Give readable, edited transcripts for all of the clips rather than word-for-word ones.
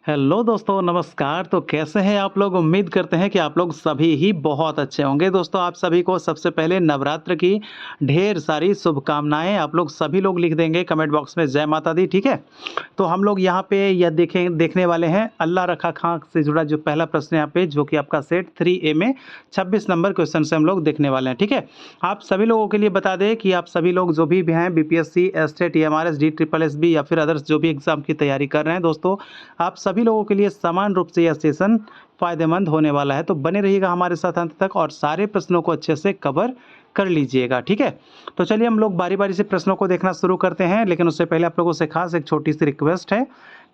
Hello दोस्तों, नमस्कार। तो कैसे हैं आप लोग? उम्मीद करते हैं कि आप लोग सभी ही बहुत अच्छे होंगे। दोस्तों, आप सभी को सबसे पहले नवरात्र की ढेर सारी शुभकामनाएँ। आप लोग सभी लोग लिख देंगे कमेंट बॉक्स में जय माता दी, ठीक है? तो हम लोग यहाँ पे यह देखने वाले हैं अल्लाह रखा खां से जुड़ा जो पहला प्रश्न है यहाँ पे, जो कि आपका सेट 3A में 26 नंबर क्वेश्चन से हम लोग देखने वाले हैं, ठीक है? आप सभी लोगों के लिए बता दें कि आप सभी लोग जो भी हैं बीपीएससी, एसटेट, ईएमआरएस, DSSB या फिर अदर्स जो भी एग्ज़ाम की तैयारी कर रहे हैं दोस्तों, आप सभी लोगों के लिए समान रूप से यह सेशन फ़ायदेमंद होने वाला है। तो बने रहिएगा हमारे साथ अंत तक और सारे प्रश्नों को अच्छे से कवर कर लीजिएगा, ठीक है? तो चलिए हम लोग बारी-बारी से प्रश्नों को देखना शुरू करते हैं, लेकिन उससे पहले आप लोगों से खास एक छोटी-सी रिक्वेस्ट है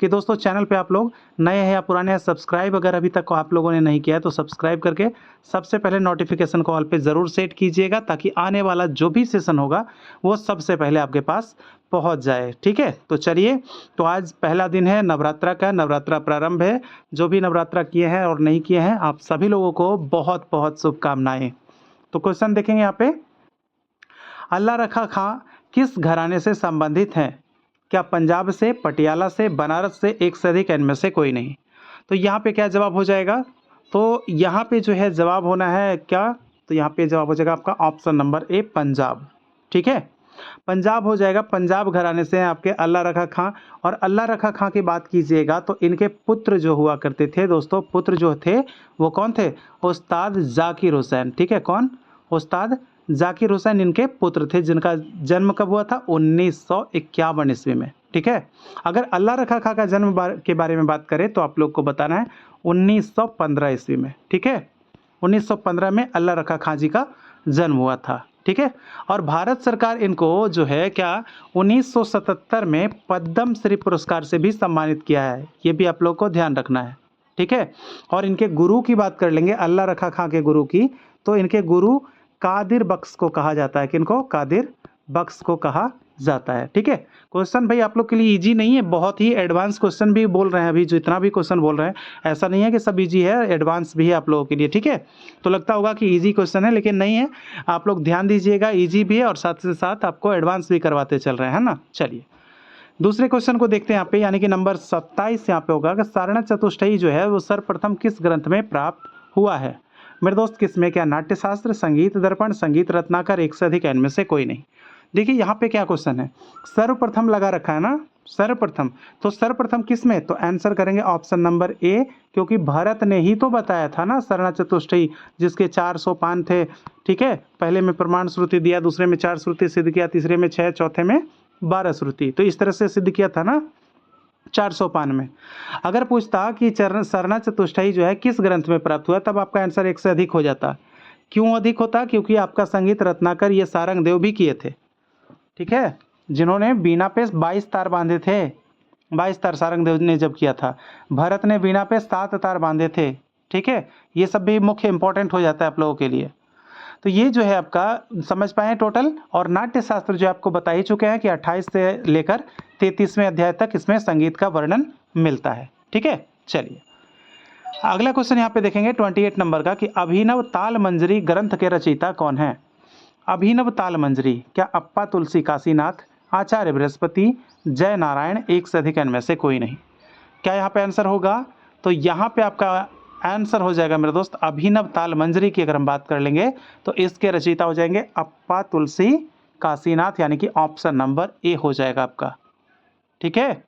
कि दोस्तों चैनल पे आप लोग नए हैं या पुराने हैं, सब्सक्राइब अगर अभी तक आप लोगों ने नहीं किया है तो सब्सक्राइब करके सबसे पहले नोटिफ़िकेशन को ऑल पे ज़रूर सेट कीजिएगा, ताकि आने वाला जो भी सेशन होगा वो सबसे पहले आपके पास पहुँच जाए, ठीक है? तो चलिए, तो आज पहला दिन है नवरात्रा का, नवरात्रा प्रारंभ है। जो भी नवरात्रा किए हैं और नहीं किए हैं, आप सभी लोगों को बहुत-बहुत शुभकामनाएँ। तो क्वेश्चन देखेंगे यहाँ पे, अल्लाह रखा खां किस घराने से संबंधित हैं? क्या पंजाब से, पटियाला से, बनारस से, एक से अधिक, इनमें से कोई नहीं? तो यहाँ पे क्या जवाब हो जाएगा? तो यहाँ पे जो है जवाब होना है क्या? तो यहाँ पे जवाब हो जाएगा आपका ऑप्शन नंबर ए पंजाब, ठीक है? पंजाब हो जाएगा। पंजाब घराने से हैं आपके अल्लाह रखा खां। और अल्लाह रखा खां की बात कीजिएगा तो इनके पुत्र जो हुआ करते थे दोस्तों, पुत्र जो थे वो कौन थे? उस्ताद ज़ाकिर हुसैन, ठीक है? कौन? उस्ताद ज़ाकिर हुसैन इनके पुत्र थे, जिनका जन्म कब हुआ था? 1951 ईस्वी में, ठीक है? अगर अल्लाह रखा खां का जन्म के बारे में बात करें तो आप लोग को बताना है 1915 ईस्वी में, ठीक है? 1915 में अल्लाह रखा खां जी का जन्म हुआ था, ठीक है? और भारत सरकार इनको जो है क्या 1977 में पद्म श्री पुरस्कार से भी सम्मानित किया है। ये भी आप लोग को ध्यान रखना है, ठीक है? और इनके गुरु की बात कर लेंगे, अल्लाह रखा खां के गुरु की, तो इनके गुरु कादिर बख्श को कहा जाता है। किनको? कादिर बख्श को कहा जाता है, ठीक है? क्वेश्चन भाई आप लोग के लिए इजी नहीं है, बहुत ही एडवांस क्वेश्चन भी बोल रहे हैं अभी, जो इतना भी क्वेश्चन बोल रहे हैं, ऐसा नहीं है कि सब इजी है, एडवांस भी है आप लोगों के लिए, ठीक है? तो लगता होगा कि इजी क्वेश्चन है, लेकिन नहीं है। आप लोग ध्यान दीजिएगा, इजी भी है और साथ से साथ आपको एडवांस भी करवाते चल रहे हैं, है ना? चलिए दूसरे क्वेश्चन को देखते हैं यहाँ पे, यानी कि नंबर 27 यहाँ पे होगा कि सारनाथ चतुष्टयी जो है वो सर्वप्रथम किस ग्रंथ में प्राप्त हुआ है? मेरे दोस्त किसमें? क्या नाट्यशास्त्र, संगीत दर्पण, संगीत रत्नाकर, एक से अधिक, इनमें से कोई नहीं? देखिए यहाँ पे क्या क्वेश्चन है, सर्वप्रथम लगा रखा है ना, सर्वप्रथम। तो सर्वप्रथम किस में? तो आंसर करेंगे ऑप्शन नंबर ए, क्योंकि भरत ने ही तो बताया था ना सारनाथ चतुष्टयी, जिसके 4 सोपान थे, ठीक है? पहले में प्रमाण श्रुति दिया, दूसरे में 4 श्रुति सिद्ध किया, तीसरे में 6, चौथे में 12 श्रुति। तो इस तरह से सिद्ध किया था ना 4 सोपान में। अगर पूछता कि चरण सारनाथ चतुष्टयी जो है किस ग्रंथ में प्राप्त हुआ, तब आपका आंसर एक से अधिक हो जाता। क्यों अधिक होता? क्योंकि आपका संगीत रत्नाकर ये सारंगदेव भी किए थे, ठीक है? जिन्होंने बीना पे 22 तार बांधे थे, 22 तार सारंगदेव ने जब किया था। भरत ने बीना पे 7 तार बांधे थे, ठीक है? ये सब भी मुख्य इंपॉर्टेंट हो जाता है आप लोगों के लिए। तो ये जो है आपका समझ पाए टोटल। और नाट्य शास्त्र जो आपको बता ही चुके हैं कि 28 से लेकर 33वें अध्याय तक इसमें संगीत का वर्णन मिलता है, ठीक है? चलिए अगला क्वेश्चन यहाँ पे देखेंगे 28 नंबर का, कि अभिनव ताल मंजरी ग्रंथ के रचयिता कौन है? अभिनव ताल मंजरी, क्या अप्पा तुलसी काशीनाथ, आचार्य बृहस्पति, जय नारायण, एक से अधिक, इनमें से कोई नहीं? क्या यहाँ पे आंसर होगा? तो यहाँ पे आपका आंसर हो जाएगा मेरे दोस्त अभिनव ताल मंजरी की। अगर हम बात कर लेंगे तो इसके रचयिता हो जाएंगे अप्पा तुलसी काशीनाथ, यानी कि ऑप्शन नंबर ए हो जाएगा आपका, ठीक है?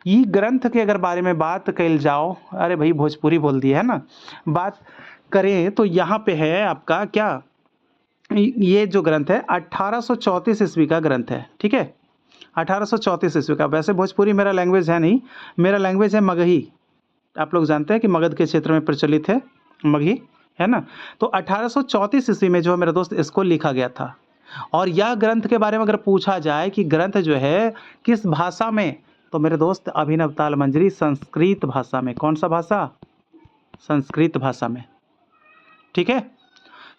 ये ग्रंथ के अगर बारे में बात कल जाओ, अरे भाई भोजपुरी बोल दिया है ना, बात करें तो यहाँ पे है आपका क्या, ये जो ग्रंथ है 1834 ईस्वी का ग्रंथ है, ठीक है? 1834 ईस्वी का। वैसे भोजपुरी मेरा लैंग्वेज है नहीं, मेरा लैंग्वेज है मगही। आप लोग जानते हैं कि मगध के क्षेत्र में प्रचलित है मगही, है ना? तो 1834 ईस्वी में जो है मेरे दोस्त इसको लिखा गया था। और यह ग्रंथ के बारे में अगर पूछा जाए कि ग्रंथ जो है किस भाषा में, तो मेरे दोस्त अभिनव ताल मंजरी संस्कृत भाषा में। कौन सा भाषा? संस्कृत भाषा में, ठीक है?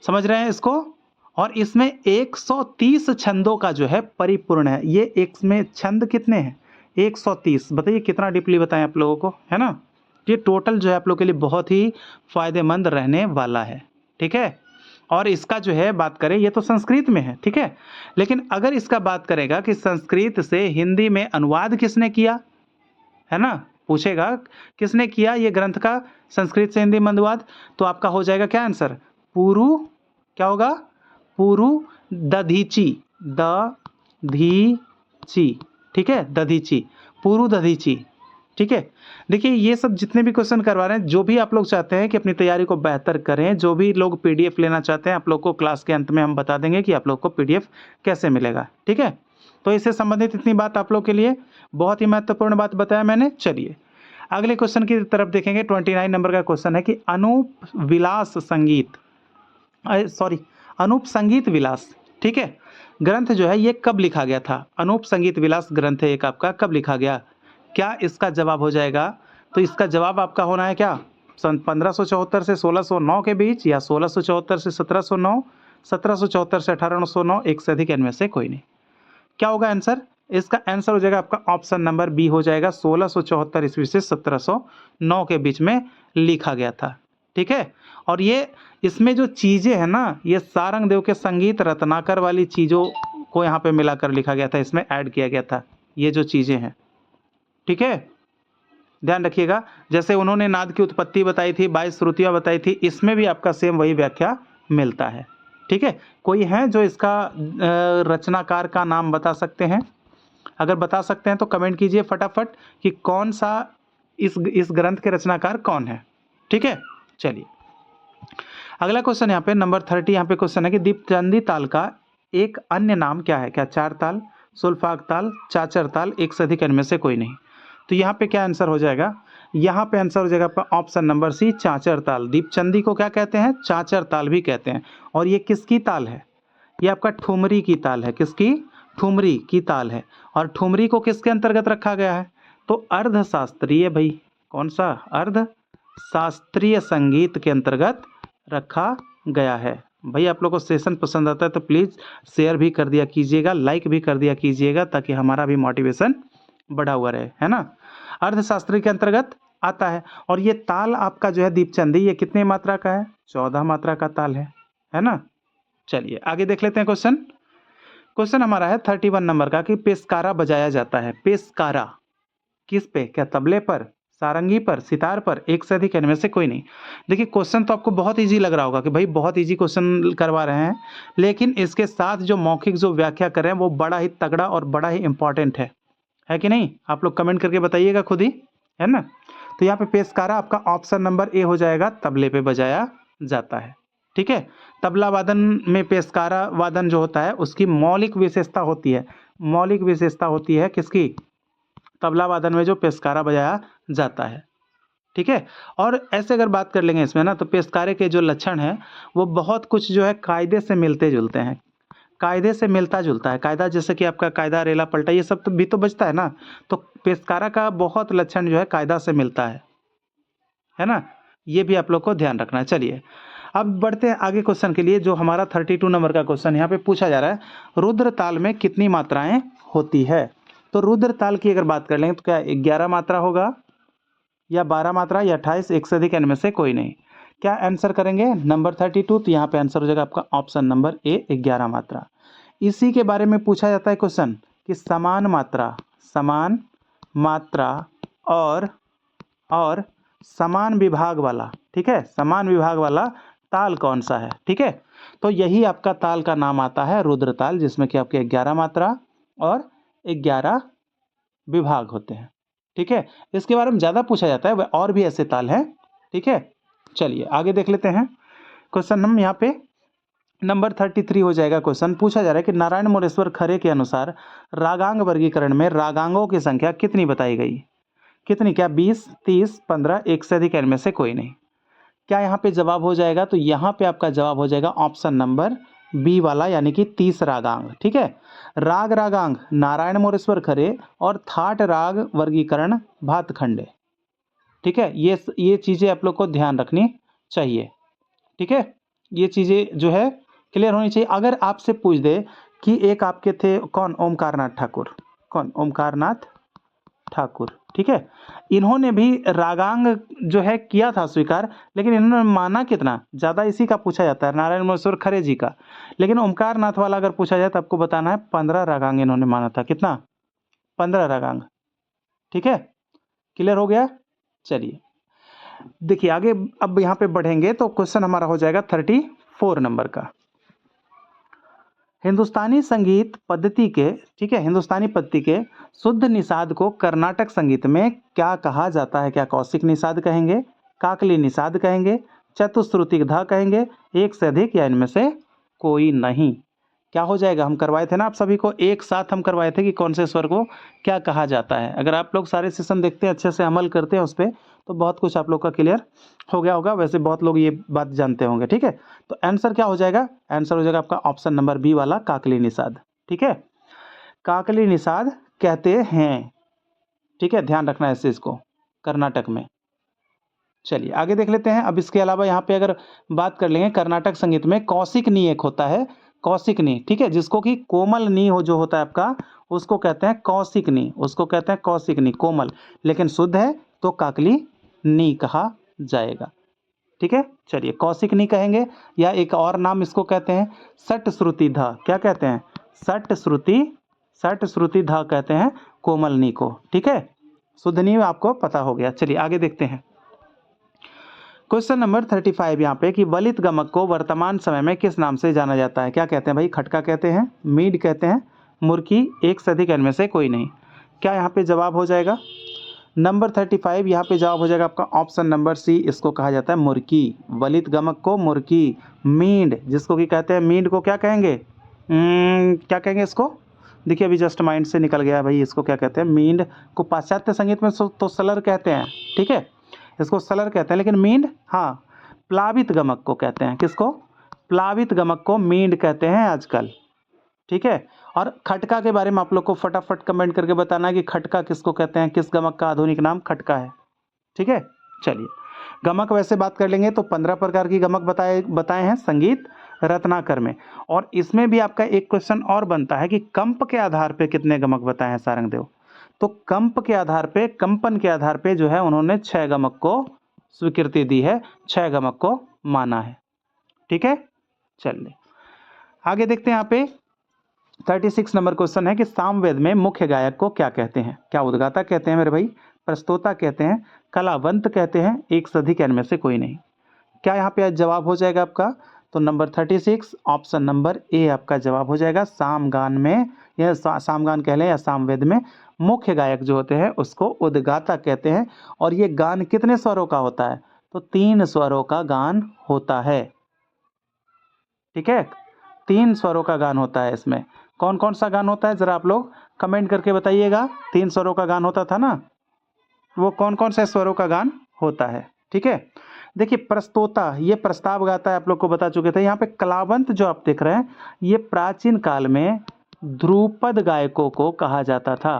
समझ रहे हैं इसको? और इसमें 130 छंदों का जो है परिपूर्ण है। ये इसमें छंद कितने हैं? 130। बताइए कितना डीपली बताएं आप लोगों को, है ना? ये टोटल जो है आप लोग के लिए बहुत ही फायदेमंद रहने वाला है, ठीक है? और इसका जो है बात करें, ये तो संस्कृत में है, ठीक है? लेकिन अगर इसका बात करेगा कि संस्कृत से हिंदी में अनुवाद किसने किया, है ना? पूछेगा किसने किया ये ग्रंथ का संस्कृत से हिंदी में अनुवाद, तो आपका हो जाएगा क्या आंसर, पुरु, क्या होगा, पुरु दधीची, दधीची, ठीक है, दधीची, पुरु दधीची, ठीक है। देखिए ये सब जितने भी क्वेश्चन करवा रहे हैं, जो भी आप लोग चाहते हैं कि अपनी तैयारी को बेहतर करें, जो भी लोग पीडीएफ लेना चाहते हैं, आप लोग को क्लास के अंत में हम बता देंगे कि आप लोग को पीडीएफ कैसे मिलेगा, ठीक है। तो इससे संबंधित इतनी बात आप लोग के लिए, बहुत ही महत्वपूर्ण बात बताया मैंने। चलिए अगले क्वेश्चन की तरफ देखेंगे। 29 नंबर का क्वेश्चन है कि अनूप विलास संगीत, सॉरी अनूप संगीत विलास, ठीक है, ग्रंथ जो है ये कब लिखा गया था। अनूप संगीत विलास ग्रंथ है एक आपका, कब लिखा गया, क्या इसका जवाब हो जाएगा। तो इसका जवाब आपका होना है क्या, सन 1574 से 1609 के बीच, या 1674 से 1709, 1774 से 1809, एक से अधिक इनमें से कोई नहीं। क्या होगा आंसर, इसका आंसर हो जाएगा आपका ऑप्शन नंबर बी हो जाएगा, 1674 ईस्वी से 1709 के बीच में लिखा गया था, ठीक है। और ये इसमें जो चीज़ें हैं ना, ये सारंगदेव के संगीत रत्नाकर वाली चीज़ों को यहाँ पे मिलाकर लिखा गया था, इसमें ऐड किया गया था ये जो चीज़ें हैं, ठीक है, ध्यान रखिएगा। जैसे उन्होंने नाद की उत्पत्ति बताई थी, 22 श्रुतियाँ बताई थी, इसमें भी आपका सेम वही व्याख्या मिलता है, ठीक है। कोई है जो इसका रचनाकार का नाम बता सकते हैं, अगर बता सकते हैं तो कमेंट कीजिए फटाफट कि कौन सा इस ग्रंथ के रचनाकार कौन है, ठीक है। चलिए अगला क्वेश्चन यहाँ पे नंबर 30, यहाँ पे क्वेश्चन है कि दीपचंदी ताल का एक अन्य नाम क्या है, क्या चार ताल, सुल्फाग ताल, चाचर ताल, एक से अधिक इनमें से कोई नहीं। तो यहाँ पे क्या आंसर हो जाएगा, यहाँ पे आंसर हो जाएगा आपका ऑप्शन नंबर सी, चाचर ताल। दीपचंदी को क्या कहते हैं, चाचर ताल भी कहते हैं। और ये किसकी ताल है, ये आपका ठुमरी की ताल है, किसकी, ठुमरी की ताल है। और ठुमरी को किसके अंतर्गत रखा गया है, तो अर्धशास्त्रीय, भाई कौन सा, अर्धशास्त्रीय संगीत के अंतर्गत रखा गया है। भाई आप लोग को सेशन पसंद आता है तो प्लीज़ शेयर भी कर दिया कीजिएगा, लाइक भी कर दिया कीजिएगा, ताकि हमारा भी मोटिवेशन बढ़ा हुआ रहे, है ना। अर्थशास्त्री के अंतर्गत आता है। और ये ताल आपका जो है दीपचंदी, ये कितने मात्रा का है, 14 मात्रा का ताल है ना। चलिए आगे देख लेते हैं क्वेश्चन। क्वेश्चन हमारा है 31 नंबर का कि पेशकारा बजाया जाता है, पेशकारा किस पे, क्या तबले पर, सारंगी पर, सितार पर, एक से अधिक इनमें से कोई नहीं। देखिए क्वेश्चन तो आपको बहुत इजी लग रहा होगा कि भाई बहुत इजी क्वेश्चन करवा रहे हैं, लेकिन इसके साथ जो मौखिक जो व्याख्या कर रहे हैं वो बड़ा ही तगड़ा और बड़ा ही इंपॉर्टेंट है कि नहीं। आप लोग कमेंट करके बताइएगा खुद ही, है ना। तो यहाँ पे पेशकारा आपका ऑप्शन नंबर ए हो जाएगा, तबले पे बजाया जाता है, ठीक है। तबला वादन में पेशकारा वादन जो होता है उसकी मौलिक विशेषता होती है, मौलिक विशेषता होती है किसकी, तबला वादन में जो पेशकारा बजाया जाता है, ठीक है। और ऐसे अगर बात कर लेंगे इसमें ना, तो पेशकारे के जो लक्षण हैं वो बहुत कुछ जो है कायदे से मिलते जुलते हैं, कायदे से मिलता जुलता है। कायदा जैसे कि आपका कायदा, रेला पलटा, ये सब तो भी तो बचता है ना। तो पेशकारा का बहुत लक्षण जो है कायदा से मिलता है ना। ये भी आप लोग को ध्यान रखना है। चलिए अब बढ़ते हैं आगे क्वेश्चन के लिए, जो हमारा 32 नंबर का क्वेश्चन यहाँ पे पूछा जा रहा है, रुद्र ताल में कितनी मात्राएं होती है। तो रुद्र ताल की अगर बात कर लेंगे तो क्या 11 मात्रा होगा, या 12 मात्रा, या 28, एक से अधिक इनमें से कोई नहीं। क्या आंसर करेंगे नंबर 32, तो यहाँ पे आंसर हो जाएगा आपका ऑप्शन नंबर ए, 11 मात्रा। इसी के बारे में पूछा जाता है क्वेश्चन कि समान मात्रा और समान विभाग वाला, ठीक है, समान विभाग वाला ताल कौन सा है, ठीक है। तो यही आपका ताल का नाम आता है रुद्र ताल, जिसमें कि आपके 11 मात्रा और 11 विभाग होते हैं, ठीक है। इसके बारे में ज़्यादा पूछा जाता है, वह और भी ऐसे ताल हैं, ठीक है। चलिए आगे देख लेते हैं क्वेश्चन। हम यहाँ पे नंबर 33 हो जाएगा। क्वेश्चन पूछा जा रहा है कि नारायण मोरेश्वर खरे के अनुसार रागांग वर्गीकरण में रागांगों की संख्या कितनी बताई गई, कितनी, क्या 20, 30, 15, एक से अधिक इनमें से कोई नहीं। क्या यहाँ पे जवाब हो जाएगा, तो यहाँ पे आपका जवाब हो जाएगा ऑप्शन नंबर बी वाला, यानी कि 30 रागांग, ठीक है। रागांग नारायण मोरेश्वर खरे और थाट राग वर्गीकरण भातखंडे, ठीक है। ये चीज़ें आप लोग को ध्यान रखनी चाहिए, ठीक है। ये चीज़ें जो है क्लियर होनी चाहिए। अगर आपसे पूछ दे कि एक आपके थे कौन, ओमकारनाथ ठाकुर, कौन, ओमकारनाथ ठाकुर, ठीक है। इन्होंने भी रागांग जो है किया था स्वीकार, लेकिन इन्होंने माना कितना ज़्यादा, इसी का पूछा जाता है, नारायण मोरेश्वर खरे जी का। लेकिन ओमकारनाथ वाला अगर पूछा जाए तो आपको बताना है 15 रागांग इन्होंने माना था, कितना, 15 रागांग, ठीक है। क्लियर हो गया? चलिए देखिए आगे अब यहाँ पे बढ़ेंगे तो क्वेश्चन हमारा हो जाएगा 34 नंबर का। हिंदुस्तानी संगीत पद्धति के, ठीक है, हिंदुस्तानी पद्धति के शुद्ध निषाद को कर्नाटक संगीत में क्या कहा जाता है? क्या कौशिक निषाद कहेंगे, काकली निषाद कहेंगे, चतुश्रुति धा कहेंगे, एक से अधिक या इनमें से कोई नहीं? क्या हो जाएगा? हम करवाए थे ना आप सभी को, एक साथ हम करवाए थे कि कौन से स्वर को क्या कहा जाता है। अगर आप लोग सारे सेशन देखते हैं, अच्छे से अमल करते हैं उस पर, तो बहुत कुछ आप लोग का क्लियर हो गया होगा। वैसे बहुत लोग ये बात जानते होंगे, ठीक है। तो आंसर क्या हो जाएगा? आंसर हो जाएगा आपका ऑप्शन नंबर बी वाला, काकली निषाद, ठीक है। काकली निषाद कहते हैं, ठीक है, ध्यान रखना है इस चीज को, कर्नाटक में। चलिए आगे देख लेते हैं। अब इसके अलावा यहाँ पे अगर बात कर लेंगे, कर्नाटक संगीत में कौशिक नी एक होता है, कौशिक नी, ठीक है, जिसको कि कोमल नी हो जो होता है आपका, उसको कहते हैं कौशिक नी, उसको कहते हैं कौशिक नी, कोमल, लेकिन शुद्ध है तो काकली नी कहा जाएगा, ठीक है। चलिए कौशिक नी कहेंगे, या एक और नाम इसको कहते हैं सट श्रुति धा। क्या कहते हैं? सट श्रुति धा कहते हैं कोमल नी को, ठीक है। शुद्ध नी आपको पता हो गया। चलिए आगे देखते हैं क्वेश्चन नंबर 35 यहाँ पे कि वलित गमक को वर्तमान समय में किस नाम से जाना जाता है? क्या कहते हैं भाई? खटका कहते हैं, मीड कहते हैं, मुर्की, एक से अधिक इनमें से कोई नहीं। क्या यहाँ पे जवाब हो जाएगा? नंबर 35 यहाँ पे जवाब हो जाएगा आपका ऑप्शन नंबर सी, इसको कहा जाता है मुर्की। वलित गमक को मुर्की, मीड जिसको कि कहते हैं, मीड को क्या कहेंगे? क्या कहेंगे इसको? देखिए अभी जस्ट माइंड से निकल गया भाई, इसको क्या कहते हैं? मींड को पाश्चात्य संगीत में तो सलर कहते हैं, ठीक है, इसको सलर कहते हैं, लेकिन मींड, हाँ, प्लावित गमक को कहते हैं। किसको? प्लावित गमक को मींड कहते हैं आजकल, ठीक है। और खटका के बारे में आप लोग को फटाफट कमेंट करके बताना है कि खटका किसको कहते हैं, किस गमक का आधुनिक नाम खटका है, ठीक है। चलिए गमक वैसे बात कर लेंगे तो 15 प्रकार की गमक बताए हैं संगीत रत्नाकर में। और इसमें भी आपका एक क्वेश्चन और बनता है कि कंप के आधार पे कितने गमक बताए हैं सारंगदेव? तो कंप के आधार पे, कंपन के आधार पे जो है उन्होंने 6 गमक को स्वीकृति दी है, 6 गमक को माना है, ठीक है। चलिए आगे देखते हैं। यहाँ पे 36 नंबर क्वेश्चन है कि सामवेद में मुख्य गायक को क्या कहते हैं? क्या उद्गाता कहते हैं मेरे भाई, प्रस्तोता कहते हैं, कलावंत कहते हैं, एक से अधिक इनमें से कोई नहीं? क्या यहाँ पे जवाब हो जाएगा आपका? तो नंबर 36 ऑप्शन नंबर ए आपका जवाब हो जाएगा। सामगान में, यह सामगान कह लें या सामवेद में, मुख्य गायक जो होते हैं उसको उद्गाता कहते हैं। और ये गान कितने स्वरों का होता है? तो 3 स्वरों का गान होता है, ठीक है, 3 स्वरों का गान होता है। इसमें कौन कौन सा गान होता है जरा आप लोग कमेंट करके बताइएगा। 3 स्वरों का गान होता था ना, वो कौन कौन से स्वरों का गान होता है, ठीक है। देखिए प्रस्तोता ये प्रस्ताव गाता है, आप लोग को बता चुके थे। यहाँ पे कलावंत जो आप देख रहे हैं, ये प्राचीन काल में ध्रुपद गायकों को कहा जाता था।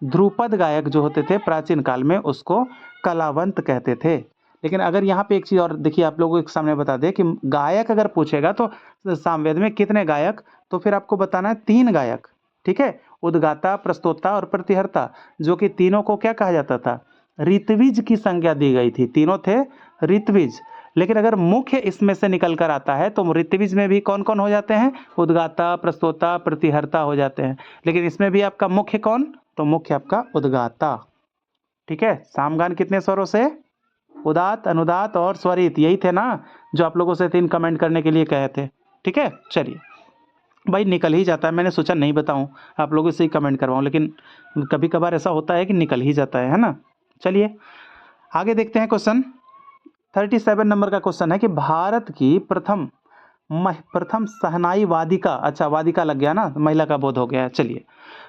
ध्रुपद गायक जो होते थे प्राचीन काल में, उसको कलावंत कहते थे। लेकिन अगर यहाँ पे एक चीज़ और देखिए, आप लोगों के सामने बता दें कि गायक अगर पूछेगा तो सामवेद में कितने गायक, तो फिर आपको बताना है 3 गायक, ठीक है, उद्गाता, प्रस्तोता और प्रतिहर्ता, जो कि तीनों को क्या कहा जाता था? ऋत्विज की संज्ञा दी गई थी, तीनों थे ऋत्विज। लेकिन अगर मुख्य इसमें से निकल कर आता है तो ऋत्विज में भी कौन कौन हो जाते हैं? उद्गाता, प्रस्तोता, प्रतिहर्ता हो जाते हैं। लेकिन इसमें भी आपका मुख्य कौन? तो मुख्य आपका उद्गाता, ठीक है। सामगान कितने स्वरों से? उदात, अनुदात और स्वरित, यही थे ना जो आप लोगों से 3 कमेंट करने के लिए कहे थे, ठीक है। चलिए भाई निकल ही जाता है, मैंने सोचा नहीं बताऊं, आप लोगों से ही कमेंट करवाऊं, लेकिन कभी कभार ऐसा होता है कि निकल ही जाता है ना। चलिए आगे देखते हैं। क्वेश्चन 37 नंबर का क्वेश्चन है कि भारत की प्रथम शहनाई वादिका, अच्छा वादिका लग गया ना, महिला का बोध हो गया है। चलिए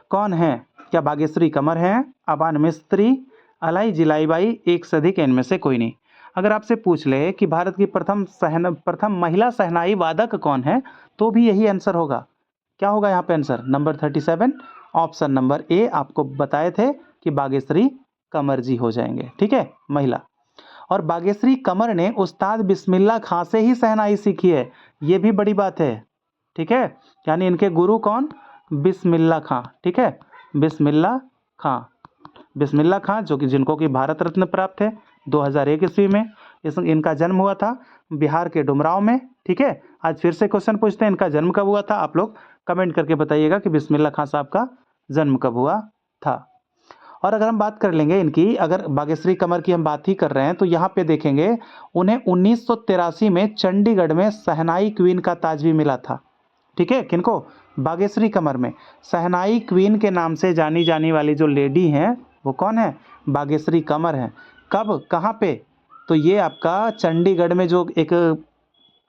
कौन है? क्या भाग्यश्री कमर है, अबान मिस्त्री, अलाई जिलाईबाई, एक से अधिक इनमें से कोई नहीं? अगर आपसे पूछ ले कि भारत की प्रथम महिला शहनाई वादक कौन है, तो भी यही आंसर होगा। क्या होगा यहाँ पे answer? Number 37 option number A आपको बताए थे कि बागेश्वरी कमर जी हो जाएंगे, ठीक है, महिला। और बागेश्वरी कमर ने उस्ताद बिस्मिल्ला खां से ही शहनाई सीखी है, ये भी बड़ी बात है, ठीक है। यानी इनके गुरु कौन? बिस्मिल्ला खां, ठीक है, बिस्मिल्ला खां जो कि जिनको कि भारत रत्न प्राप्त है 2001 ईस्वी में। इनका जन्म हुआ था बिहार के डुमरांव में, ठीक है। आज फिर से क्वेश्चन पूछते हैं, इनका जन्म कब हुआ था? आप लोग कमेंट करके बताइएगा कि बिस्मिल्ला खां साहब का जन्म कब हुआ था। और अगर हम बात कर लेंगे इनकी, अगर बागेश्वरी कमर की हम बात ही कर रहे हैं तो यहाँ पे देखेंगे उन्हें 1983 में चंडीगढ़ में शहनाई क्वीन का ताज भी मिला था। ठीक है, किनको? बागेश्वरी कमर में शहनाई क्वीन के नाम से जानी जाने वाली जो लेडी हैं वो कौन है? बागेश्वरी कमर है। कब, कहाँ पे? तो ये आपका चंडीगढ़ में जो एक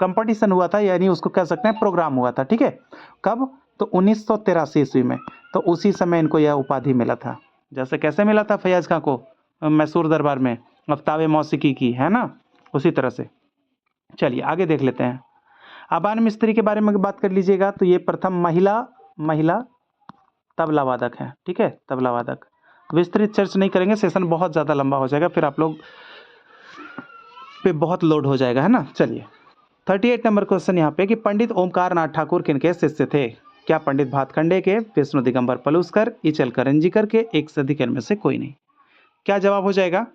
कंपटीशन हुआ था, यानी उसको कह सकते हैं प्रोग्राम हुआ था। ठीक है, कब? तो 1983 ईस्वी में। तो उसी समय इनको यह उपाधि मिला था। जैसे कैसे मिला था फैयाज खां को मैसूर दरबार में आफ्ताब मौसीकी की, है ना, उसी तरह से। चलिए आगे देख लेते हैं। अबान मिस्त्री के बारे में बात कर लीजिएगा तो ये प्रथम महिला तबला वादक है। ठीक है, तबला वादक। विस्तृत चर्च नहीं करेंगे, सेशन बहुत ज़्यादा लंबा हो जाएगा, फिर आप लोग पे बहुत लोड हो जाएगा, है ना। चलिए 38 नंबर क्वेश्चन यहाँ पे कि पंडित ओमकार नाथ ठाकुर किनके शिष्य थे? क्या पंडित भातखंडे के, विष्णु दिगंबर पलुस्कर, इचल करंजीकर के, एक से अधिक इनमें से कोई नहीं? क्या जवाब हो जाएगा?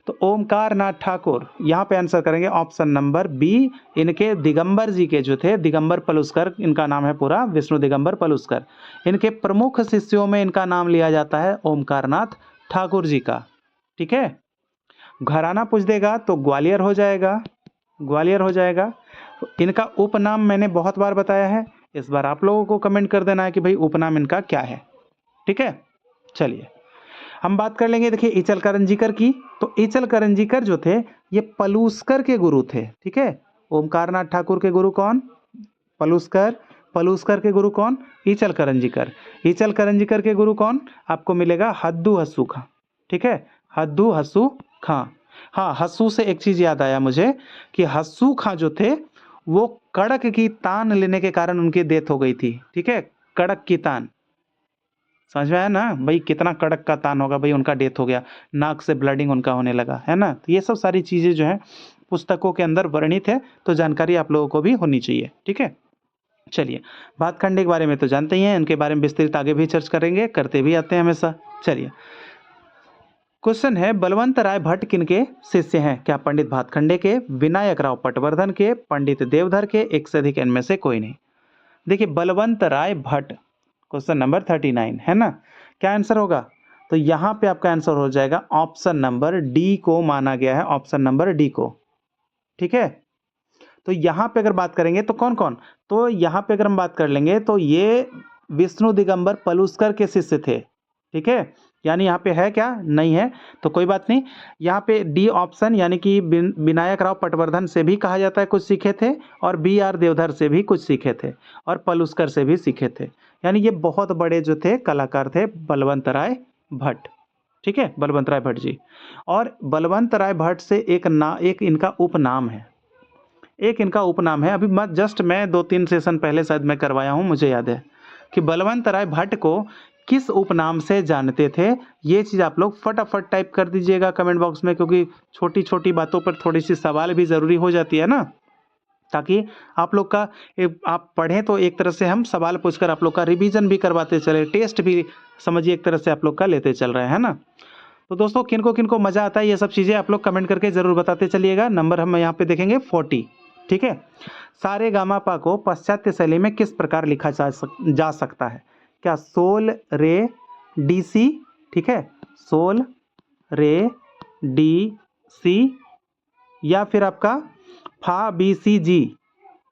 तो ओमकार नाथ ठाकुर, यहाँ पे आंसर करेंगे ऑप्शन नंबर बी। इनके दिगंबर जी के जो थे, दिगंबर पलुस्कर इनका नाम है पूरा, विष्णु दिगंबर पलुस्कर। इनके प्रमुख शिष्यों में इनका नाम लिया जाता है ओमकार नाथ ठाकुर जी का। ठीक है, घराना पूछ देगा तो ग्वालियर हो जाएगा, ग्वालियर हो जाएगा। इनका उपनाम मैंने बहुत बार बताया है, इस बार आप लोगों को कमेंट कर देना है कि भाई उपनाम इनका क्या है। ठीक है, चलिए हम बात कर लेंगे। देखिए इचल करंजीकर की, तो इचल करंजीकर जो थे ये पलूस्कर के गुरु थे। ठीक है, ओमकार नाथ ठाकुर के गुरु कौन? पलूस्कर। पलूस्कर के गुरु कौन? इचल करंजीकर। इचल करंजीकर के गुरु कौन? आपको मिलेगा हद्दू हस्सू खां। ठीक है, हद्दू हस्सू खां। हाँ, हस्सू से एक चीज़ याद आया मुझे कि हस्सू खां जो थे वो कड़क की तान लेने के कारण उनकी डेथ हो गई थी। ठीक है, कड़क की तान, समझ में आया ना भाई, कितना कड़क का तान होगा भाई, उनका डेथ हो गया, नाक से ब्लडिंग उनका होने लगा, है ना। तो ये सब सारी चीज़ें जो हैं पुस्तकों के अंदर वर्णित है, तो जानकारी आप लोगों को भी होनी चाहिए। ठीक है, चलिए भातखंडे के बारे में तो जानते ही हैं, इनके बारे में विस्तृत आगे भी चर्चा करेंगे, करते भी आते हैं हमेशा। चलिए क्वेश्चन है, बलवंत राय भट्ट किनके शिष्य हैं? क्या पंडित भातखंडे के, विनायक राव पटवर्धन के, पंडित देवधर के, एक से अधिक इनमें से कोई नहीं? देखिए बलवंत राय भट्ट, क्वेश्चन नंबर 39 है ना, क्या आंसर होगा? तो यहाँ पे आपका आंसर हो जाएगा ऑप्शन नंबर डी को माना गया है, ऑप्शन नंबर डी को। ठीक है, तो यहाँ पे अगर बात करेंगे तो कौन कौन, तो यहाँ पे अगर हम बात कर लेंगे तो ये विष्णु दिगंबर पलुस्कर के शिष्य थे। ठीक है, यानी यहाँ पे है क्या? नहीं है, तो कोई बात नहीं। यहाँ पे डी ऑप्शन यानी कि विनायक राव पटवर्धन से भी कहा जाता है कुछ सीखे थे, और बी आर देवधर से भी कुछ सीखे थे, और पलुस्कर से भी सीखे थे। यानी ये बहुत बड़े जो थे कलाकार थे बलवंत राय भट्ट। ठीक है, बलवंत राय भट्ट जी। और बलवंत राय भट्ट से एक इनका उपनाम है, एक इनका उपनाम है। अभी मत जस्ट मैं 2-3 सेशन पहले शायद मैं करवाया हूँ, मुझे याद है कि बलवंत राय भट्ट को किस उपनाम से जानते थे। ये चीज़ आप लोग फटाफट टाइप कर दीजिएगा कमेंट बॉक्स में, क्योंकि छोटी छोटी बातों पर थोड़ी सी सवाल भी ज़रूरी हो जाती है ना, ताकि आप लोग का आप पढ़ें तो एक तरह से हम सवाल पूछकर आप लोग का रिवीजन भी करवाते चले, टेस्ट भी समझिए एक तरह से आप लोग का लेते चल रहे हैं ना। तो दोस्तों किनको किनको मज़ा आता है ये सब चीज़ें आप लोग कमेंट करके ज़रूर बताते चलिएगा। नंबर हम यहाँ पे देखेंगे 40। ठीक है, सारे गामा पा को पाश्चात्य शैली में किस प्रकार लिखा जा सकता है? क्या सोल रे डी सी, ठीक है, सोल रे डी सी, या फिर आपका फा बी सी जी,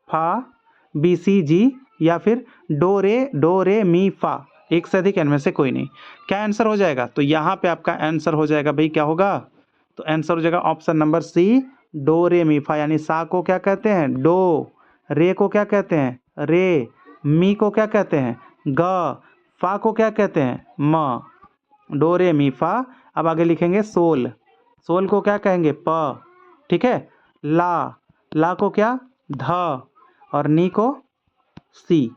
फा बी सी जी, या फिर डो रे मी फा, एक से अधिक इनमें से कोई नहीं? क्या आंसर हो जाएगा? तो यहाँ पे आपका आंसर हो जाएगा भाई, क्या होगा? तो आंसर हो जाएगा ऑप्शन नंबर सी, डो रे मी फा। यानी सा को क्या कहते हैं? डो। रे को क्या कहते हैं? रे। मी को क्या कहते हैं? ग। फा को क्या कहते हैं? म। डो रे मी फा। अब आगे लिखेंगे सोल, सोल को क्या कहेंगे? प। ठीक है, ला, ला को क्या? ध, और नी को सी।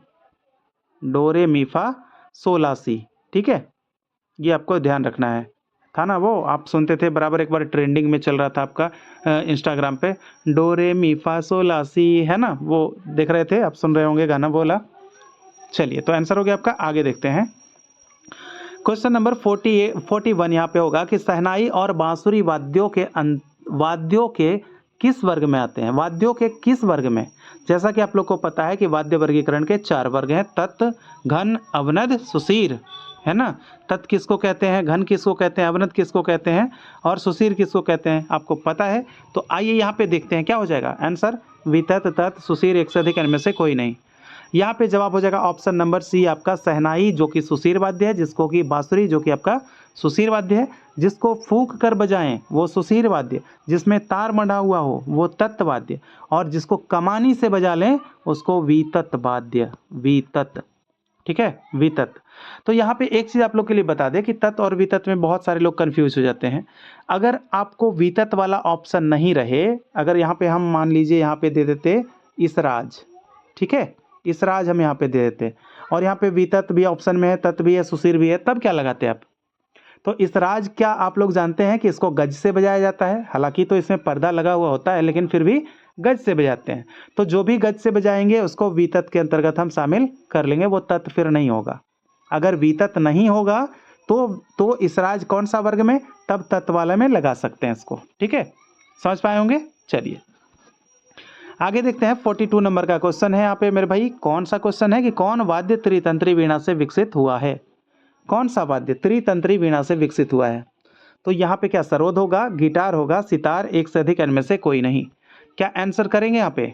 डो रे मी फा सोला सी। ठीक है, ये आपको ध्यान रखना है। था ना वो आप सुनते थे बराबर, एक बार ट्रेंडिंग में चल रहा था आपका इंस्टाग्राम पे, डो रे मी फा सोला सी, है ना, वो देख रहे थे आप, सुन रहे होंगे गाना बोला। चलिए तो आंसर हो गया आपका, आगे देखते हैं। क्वेश्चन नंबर 41 यहाँ पे होगा कि शहनाई और बांसुरी वाद्यों के किस वर्ग में आते हैं? वाद्यों के किस वर्ग में? जैसा कि आप लोग को पता है कि वाद्य वर्गीकरण के 4 वर्ग हैं, तत्, घन, अवनद, सुशीर। है ना। तत् किसको कहते हैं, घन किसको कहते हैं, अवनत किसको कहते हैं और सुशीर किसको कहते हैं, आपको पता है। तो आइए यहाँ पे देखते हैं क्या हो जाएगा आंसर, वितत तत् सुशीर, एक से अधिक इनमें से कोई नहीं। यहाँ पे जवाब हो जाएगा ऑप्शन नंबर सी आपका शहनाई, जो कि सुशीर वाद्य है, जिसको कि बांसुरी जो कि आपका सुशीर वाद्य है, जिसको फूंक कर बजाएं वो सुशीर वाद्य, जिसमें तार मढ़ा हुआ हो वो तत् वाद्य, और जिसको कमानी से बजा लें उसको वीतत वाद्य, वीतत। ठीक है, वितत। तो यहाँ पे एक चीज आप लोग के लिए बता दें कि तत् और वितत में बहुत सारे लोग कंफ्यूज हो जाते हैं। अगर आपको वितत वाला ऑप्शन नहीं रहे, अगर यहाँ पे हम मान लीजिए यहाँ पे दे देते इसराज, ठीक है, इसराज हम यहाँ पे दे देते, और यहाँ पे वितत भी ऑप्शन में है, तत् भी है, सुशीर भी है, तब क्या लगाते आप। तो इसराज क्या आप लोग जानते हैं कि इसको गज से बजाया जाता है, हालांकि तो इसमें पर्दा लगा हुआ होता है लेकिन फिर भी गज से बजाते हैं। तो जो भी गज से बजाएंगे उसको वीतत के अंतर्गत हम शामिल कर लेंगे, वो तत् फिर नहीं होगा। अगर वीतत नहीं होगा तो इसराज कौन सा वर्ग में, तब तत् वाले में लगा सकते हैं इसको। ठीक है, समझ पाए होंगे। चलिए आगे देखते हैं। 42 नंबर का क्वेश्चन है यहाँ पे मेरे भाई। कौन सा क्वेश्चन है कि कौन वाद्य त्रितंत्री वीणा से विकसित हुआ है, कौन सा वाद्य त्रितंत्री वीणा से विकसित हुआ है। तो यहाँ पे क्या सरोद होगा, गिटार होगा, सितार, एक से अधिक इनमें से कोई नहीं। क्या आंसर करेंगे यहाँ पे,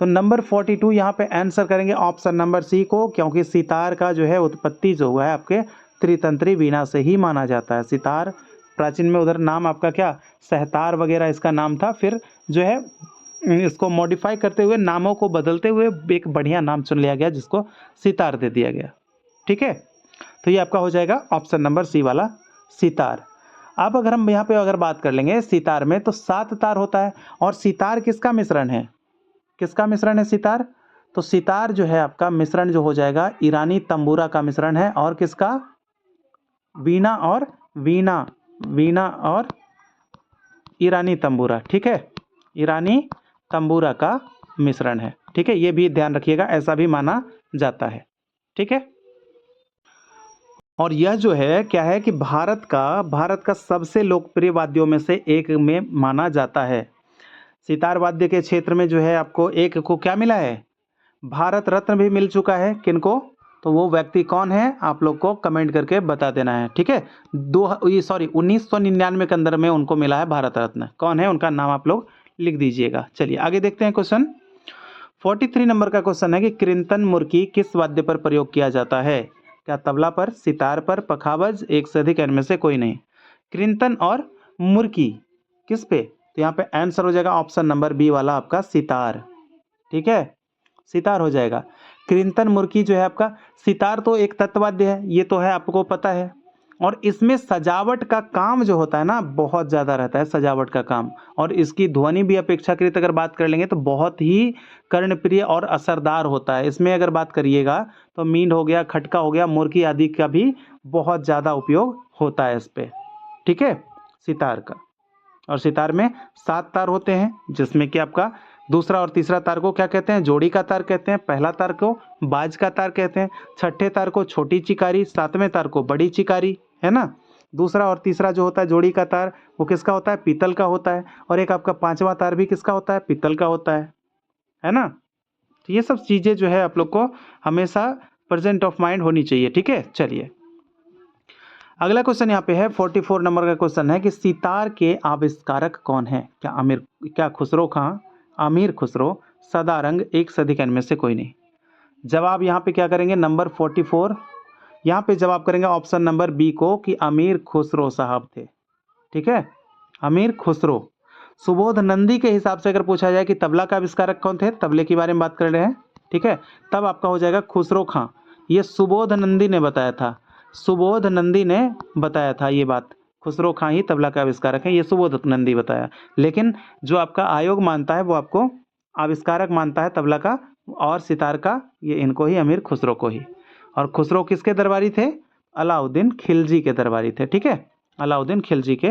तो नंबर 42 यहाँ पे आंसर करेंगे ऑप्शन नंबर सी को, क्योंकि सितार का जो है उत्पत्ति जो हुआ है आपके त्रितंत्री वीणा से ही माना जाता है। सितार प्राचीन में उधर नाम आपका क्या सहतार वगैरह इसका नाम था, फिर जो है इसको मॉडिफाई करते हुए नामों को बदलते हुए एक बढ़िया नाम चुन लिया गया जिसको सितार दे दिया गया। ठीक है, तो ये आपका हो जाएगा ऑप्शन नंबर सी वाला सितार। अब अगर हम यहाँ पे अगर बात कर लेंगे सितार में, तो 7 तार होता है, और सितार किसका मिश्रण है, किसका मिश्रण है सितार, तो सितार जो है आपका मिश्रण जो हो जाएगा ईरानी तंबूरा का मिश्रण है, और किसका, वीणा और वीणा और ईरानी तंबूरा। ठीक है, ईरानी तंबूरा का मिश्रण है। ठीक है, ये भी ध्यान रखिएगा, ऐसा भी माना जाता है। ठीक है, और यह जो है क्या है कि भारत का सबसे लोकप्रिय वाद्यों में से एक में माना जाता है। सितार वाद्य के क्षेत्र में जो है आपको एक को क्या मिला है, भारत रत्न भी मिल चुका है। किनको, तो वो व्यक्ति कौन है आप लोग को कमेंट करके बता देना है। ठीक है, 1999 के अंदर में उनको मिला है भारत रत्न। कौन है उनका नाम आप लोग लिख दीजिएगा। चलिए आगे देखते हैं क्वेश्चन। 43 नंबर का क्वेश्चन है कि कृंतन मुर्की किस वाद्य पर प्रयोग किया जाता है, क्या तबला पर, सितार पर, पखावज, एक से अधिक इनमें से कोई नहीं। कृंतन और मुर्की किस पे, तो यहाँ पे आंसर हो जाएगा ऑप्शन नंबर बी वाला आपका सितार। ठीक है, सितार हो जाएगा। कृंतन मुर्की जो है आपका, सितार तो एक तत्वाद्य है, ये तो है आपको पता है, और इसमें सजावट का काम जो होता है ना बहुत ज़्यादा रहता है, सजावट का काम, और इसकी ध्वनि भी अपेक्षाकृत अगर बात कर लेंगे तो बहुत ही कर्णप्रिय और असरदार होता है। इसमें अगर बात करिएगा तो मींड हो गया, खटका हो गया, मुर्की आदि का भी बहुत ज़्यादा उपयोग होता है इस पर। ठीक है, सितार का, और सितार में 7 तार होते हैं, जिसमें कि आपका दूसरा और तीसरा तार को क्या कहते हैं, जोड़ी का तार कहते हैं, पहला तार को बाज का तार कहते हैं, छठे तार को छोटी चिकारी, सातवें तार को बड़ी चिकारी, है ना। दूसरा और तीसरा जो होता है जोड़ी का तार वो किसका होता है, पीतल का होता है, और एक आपका 5वां तार भी किसका होता है, पीतल का होता है ना। तो ये सब चीज़ें जो है आप लोग को हमेशा प्रेजेंट ऑफ माइंड होनी चाहिए। ठीक है, चलिए अगला क्वेश्चन यहाँ पे है 44 नंबर का क्वेश्चन है कि सितार के आविष्कारक कौन है, क्या खुसरो खां, अमीर खुसरो, सदारंग, एक से अधिक इनमें से कोई नहीं। जवाब यहाँ पे क्या करेंगे, नंबर 44 यहाँ पे जवाब करेंगे ऑप्शन नंबर बी को कि अमीर खुसरो साहब थे। ठीक है, अमीर खुसरो। सुबोध नंदी के हिसाब से अगर पूछा जाए कि तबला का आविष्कारक कौन थे, तबले के बारे में बात कर रहे हैं, ठीक है, तब आपका हो जाएगा खुसरो खां। ये सुबोध नंदी ने बताया था, सुबोध नंदी ने बताया था ये बात, खुसरो खां ही तबला का आविष्कारक है, ये सुबोध नंदी बताया। लेकिन जो आपका आयोग मानता है वो आपको आविष्कारक मानता है तबला का और सितार का, ये इनको ही, अमीर खुसरो को ही। और खुसरो किसके दरबारी थे, अलाउद्दीन खिलजी के दरबारी थे। ठीक है, अलाउद्दीन खिलजी के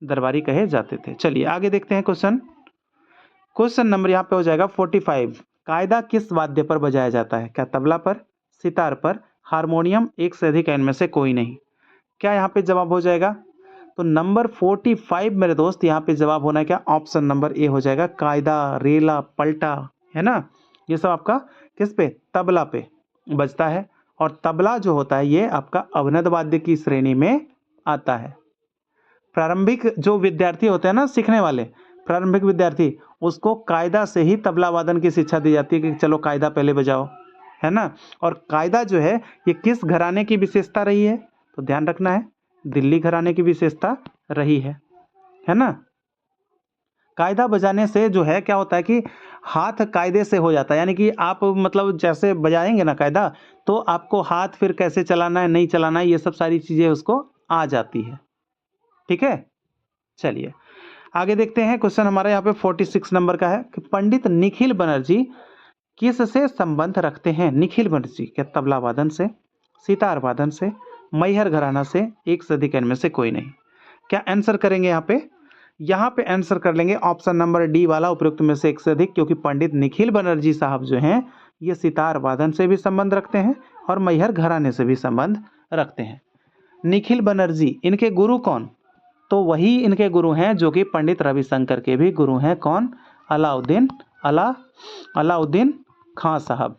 दरबारी कहे जाते थे। चलिए आगे देखते हैं क्वेश्चन नंबर यहाँ पे हो जाएगा 45। कायदा किस वाद्य पर बजाया जाता है, क्या तबला पर, सितार पर, हारमोनियम, एक से अधिक इनमें से कोई नहीं। क्या यहाँ पे जवाब हो जाएगा, तो नंबर 45 मेरे दोस्त यहाँ पे जवाब होना है क्या, ऑप्शन नंबर ए हो जाएगा, कायदा, रेला, पलटा, है ना। ये सब आपका किस पे, तबला पे बजता है। और तबला जो होता है ये आपका अवनद वाद्य की श्रेणी में आता है। प्रारंभिक जो विद्यार्थी होते हैं ना, सीखने वाले प्रारंभिक विद्यार्थी, उसको कायदा से ही तबला वादन की शिक्षा दी जाती है कि चलो कायदा पहले बजाओ, है ना। और कायदा जो है ये किस घराने की विशेषता रही है, तो ध्यान रखना है, दिल्ली घराने की विशेषता रही है ना। कायदा बजाने से जो है क्या होता है कि हाथ कायदे से हो जाता है, यानी कि आप मतलब जैसे बजाएंगे ना कायदा, तो आपको हाथ फिर कैसे चलाना है, नहीं चलाना है, ये सब सारी चीज़ें उसको आ जाती है। ठीक है, चलिए आगे देखते हैं। क्वेश्चन हमारा यहाँ पे 46 नंबर का है कि पंडित निखिल बनर्जी किससे संबंध रखते हैं। निखिल बनर्जी क्या तबला वादन से, सितार वादन से, मैहर घराना से, एक से अधिक इनमें से कोई नहीं। क्या आंसर करेंगे यहाँ पे आंसर कर लेंगे ऑप्शन नंबर डी वाला, उपयुक्त में से एक से अधिक, क्योंकि पंडित निखिल बनर्जी साहब जो हैं ये सितार वादन से भी संबंध रखते हैं और मैहर घराने से भी संबंध रखते हैं। निखिल बनर्जी, इनके गुरु कौन, तो वही इनके गुरु हैं जो कि पंडित रविशंकर के भी गुरु हैं। कौन, अलाउद्दीन खां साहब।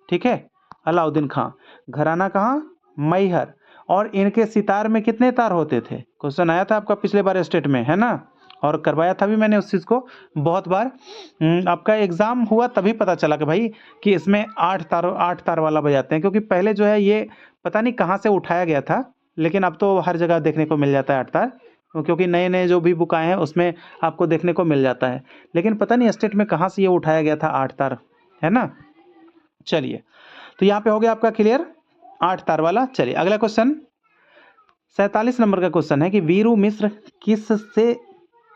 ठीक है, अलाउद्दीन खां। घराना कहाँ, मैहर। और इनके सितार में कितने तार होते थे, क्वेश्चन आया था आपका पिछले बार स्टेट में, है ना, और करवाया था भी मैंने उस चीज़ को बहुत बार। आपका एग्जाम हुआ तभी पता चला कि भाई कि इसमें 8 तार वाला बजाते हैं, क्योंकि पहले जो है ये पता नहीं कहाँ से उठाया गया था, लेकिन अब तो हर जगह देखने को मिल जाता है 8 तार, क्योंकि नए नए जो भी बुक आए हैं उसमें आपको देखने को मिल जाता है, लेकिन पता नहीं स्टेट में कहाँ से ये उठाया गया था 8 तार, है ना। चलिए, तो यहाँ पे हो गया आपका क्लियर 8 तार वाला। चलिए अगला क्वेश्चन 47 नंबर का क्वेश्चन है कि वीरू मिश्र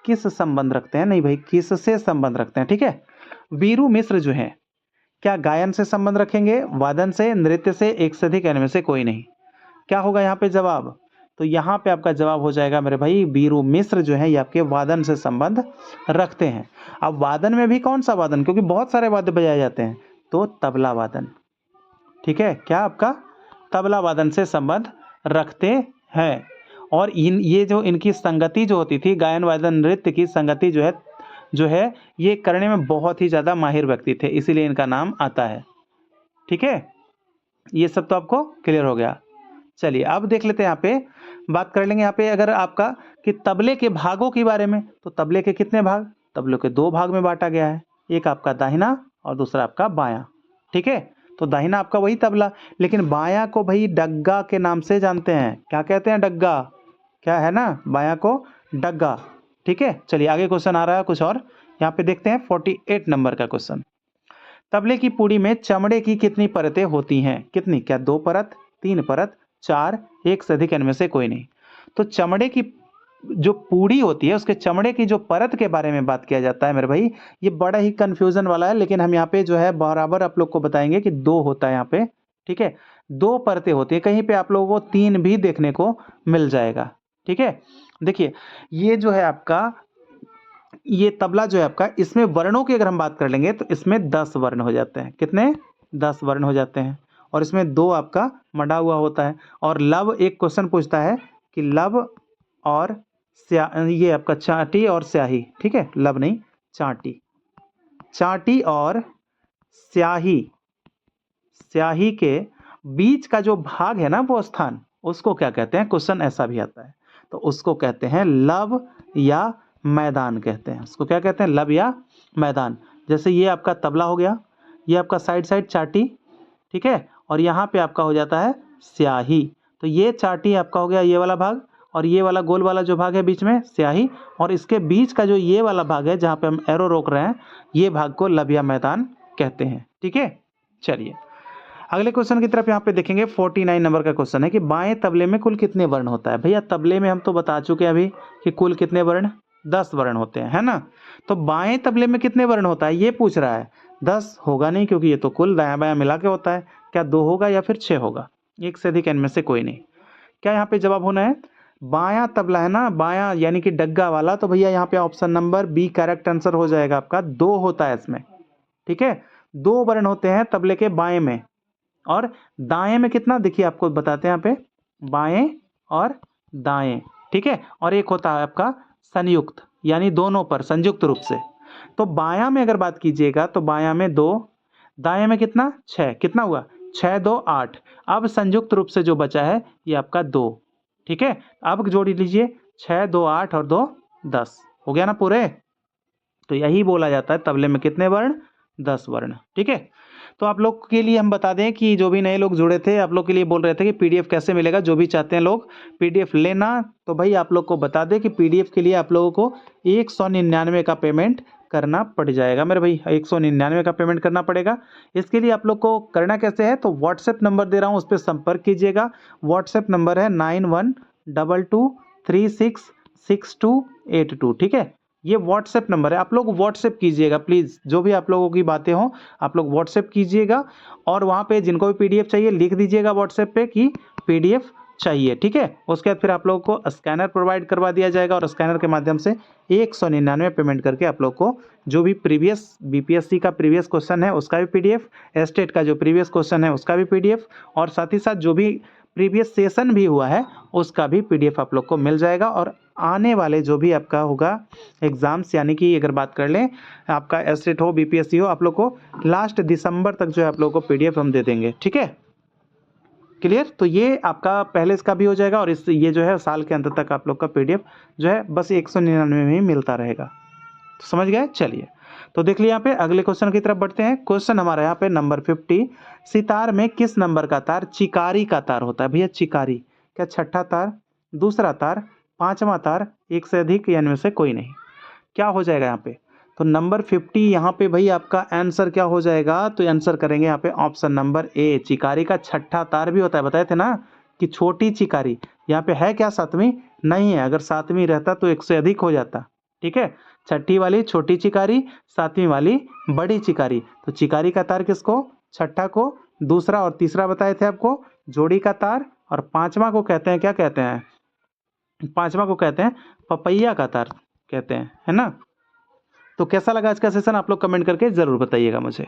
किस संबंध रखते हैं, नहीं भाई किससे संबंध रखते हैं। ठीक है, वीरू मिश्र जो है क्या गायन से संबंध रखेंगे, वादन से, नृत्य से, एक से अधिक इनमें से कोई नहीं। क्या होगा यहाँ पे जवाब, तो यहाँ पे आपका जवाब हो जाएगा मेरे भाई वीरू मिश्र जो है ये आपके वादन से संबंध रखते हैं। अब वादन में भी कौन सा वादन, क्योंकि बहुत सारे वाद्य बजाए जाते हैं, तो तबला वादन। ठीक है, क्या आपका तबला वादन से संबंध रखते हैं। और ये जो इनकी संगति जो होती थी, गायन वादन नृत्य की संगति जो है ये करने में बहुत ही ज़्यादा माहिर व्यक्ति थे, इसीलिए इनका नाम आता है। ठीक है, ये सब तो आपको क्लियर हो गया। चलिए अब देख लेते हैं, यहाँ पे बात कर लेंगे यहाँ पे अगर आपका कि तबले के भागों के बारे में, तो तबले के कितने भाग, तबले के 2 भाग में बांटा गया है, एक आपका दाहिना और दूसरा आपका बायां। ठीक है, तो दाहिना आपका वही तबला, लेकिन बायां को भाई डग्गा के नाम से जानते हैं। क्या कहते हैं, डग्गा, क्या है ना, बायां को डग्गा। ठीक है, चलिए आगे क्वेश्चन आ रहा है कुछ और, यहाँ पे देखते हैं 48 नंबर का क्वेश्चन। तबले की पूड़ी में चमड़े की कितनी परतें होती हैं, कितनी, क्या 2 परत, 3 परत, 4, एक से अधिक इनमें से कोई नहीं। तो चमड़े की जो पूड़ी होती है उसके चमड़े की जो परत के बारे में बात किया जाता है मेरे भाई, ये बड़ा ही कंफ्यूजन वाला है, लेकिन हम यहाँ पे जो है बराबर आप लोग को बताएंगे कि 2 होता है यहाँ पे। ठीक है, 2 परतें होती है, कहीं पे आप लोगों को 3 भी देखने को मिल जाएगा। ठीक है, देखिए ये जो है आपका ये तबला जो है आपका, इसमें वर्णों की अगर हम बात कर लेंगे तो इसमें 10 वर्ण हो जाते हैं। कितने, 10 वर्ण हो जाते हैं, और इसमें 2 आपका मढ़ा हुआ होता है। और लव, एक क्वेश्चन पूछता है कि लव और ये आपका चाटी और स्याही। ठीक है, लव नहीं, चाटी, चाटी और स्याही, स्याही के बीच का जो भाग है ना, वो स्थान, उसको क्या कहते हैं, क्वेश्चन ऐसा भी आता है, तो उसको कहते हैं लव या मैदान कहते हैं। उसको क्या कहते हैं, लब या मैदान। जैसे ये आपका तबला हो गया, ये आपका साइड चाटी, ठीक है, और यहाँ पे आपका हो जाता है स्याही। तो ये चाटी आपका हो गया ये वाला भाग, और ये वाला गोल वाला जो भाग है बीच में स्याही, और इसके बीच का जो ये वाला भाग है जहाँ पे हम एरो रोक रहे हैं, ये भाग को लब या मैदान कहते हैं। ठीक है, चलिए अगले क्वेश्चन की तरफ यहाँ पे देखेंगे। 49 नंबर का क्वेश्चन है कि बाएं तबले में कुल कितने वर्ण होता है। भैया तबले में हम तो बता चुके हैं अभी कि कुल कितने वर्ण, 10 वर्ण होते हैं, है ना। तो बाएं तबले में कितने वर्ण होता है ये पूछ रहा है। 10 होगा नहीं, क्योंकि ये तो कुल दायां बायां मिला के होता है। क्या 2 होगा या फिर 6 होगा, एक से अधिक इनमें से कोई नहीं। क्या यहाँ पे जवाब होना है, बायां तबला है ना, बायां यानी कि डग्गा वाला, तो भैया यहाँ पे option number B correct answer हो जाएगा आपका। 2 होता है इसमें। ठीक है, 2 वर्ण होते हैं तबले के बाएं में, और दाएं में कितना, देखिए आपको बताते हैं यहाँ पे, बाएं और दाएं। ठीक है, और एक होता है आपका संयुक्त, यानी दोनों पर संयुक्त रूप से। तो बायां में अगर बात कीजिएगा तो बायां में 2, दाएं में कितना, 6, कितना हुआ, 6 2 8। अब संयुक्त रूप से जो बचा है ये आपका 2। ठीक है, अब जोड़ लीजिए 6 2 8 और 2 10। हो गया ना पूरे। तो यही बोला जाता है तबले में कितने वर्ण, 10 वर्ण। ठीक है, तो आप लोग के लिए हम बता दें कि जो भी नए लोग जुड़े थे, आप लोग के लिए बोल रहे थे कि पीडीएफ कैसे मिलेगा। जो भी चाहते हैं लोग पीडीएफ लेना, तो भाई आप लोग को बता दें कि पीडीएफ के लिए आप लोगों को 199 का पेमेंट करना पड़ जाएगा मेरे भाई। 199 का पेमेंट करना पड़ेगा। इसके लिए आप लोग को करना कैसे है, तो व्हाट्सएप नंबर दे रहा हूँ, उस पर संपर्क कीजिएगा। व्हाट्सएप नंबर है 9122366282। ठीक है, ये व्हाट्सएप नंबर है, आप लोग व्हाट्सएप कीजिएगा प्लीज़। जो भी आप लोगों की बातें हों आप लोग व्हाट्सएप कीजिएगा, और वहाँ पे जिनको भी पीडीएफ चाहिए लिख दीजिएगा व्हाट्सएप पे कि पीडीएफ चाहिए। ठीक है, उसके बाद फिर आप लोगों को स्कैनर प्रोवाइड करवा दिया जाएगा, और स्कैनर के माध्यम से 199 पेमेंट करके आप लोग को जो भी प्रीवियस बीपीएससी का प्रीवियस क्वेश्चन है उसका भी पीडीएफ, स्टेट का जो प्रीवियस क्वेश्चन है उसका भी पीडीएफ, और साथ ही साथ जो भी प्रीवियस सेशन भी हुआ है उसका भी पीडीएफ आप लोग को मिल जाएगा। और आने वाले जो भी आपका होगा एग्ज़ाम्स, यानी कि अगर बात कर लें आपका एस्टेट हो बीपीएससी हो, आप लोग को लास्ट दिसंबर तक जो है आप लोग को पीडीएफ हम दे देंगे। ठीक है, क्लियर। तो ये आपका पहले इसका भी हो जाएगा, और इस ये जो है साल के अंत तक आप लोग का पीडीएफ जो है बस 199 में ही मिलता रहेगा। तो समझ गए। चलिए, तो देख लिया यहाँ पे, अगले क्वेश्चन की तरफ बढ़ते हैं। क्वेश्चन हमारा यहाँ पे नंबर 50, सितार में किस नंबर का तार चिकारी का तार होता है। भैया चिकारी क्या, छठा तार, दूसरा तार, पांचवा तार, एक से अधिक या इनमें से कोई नहीं। क्या हो जाएगा यहाँ पे, तो नंबर 50 यहाँ पे भाई आपका आंसर क्या हो जाएगा, तो आंसर करेंगे यहाँ पे ऑप्शन नंबर ए, चिकारी का छठा तार भी होता है। बताए थे ना कि छोटी चिकारी, यहाँ पे है क्या सातवीं, नहीं है। अगर सातवीं रहता तो एक से अधिक हो जाता। ठीक है, छठी वाली छोटी चिकारी, सातवीं वाली बड़ी चिकारी। तो चिकारी का तार किसको, छठा को, दूसरा और तीसरा बताए थे आपको जोड़ी का तार, और पांचवा को कहते हैं, क्या कहते हैं, पांचवा को कहते हैं पपैया का तार कहते हैं, है ना। तो कैसा लगा आज का सेशन, आप लोग कमेंट करके जरूर बताइएगा मुझे।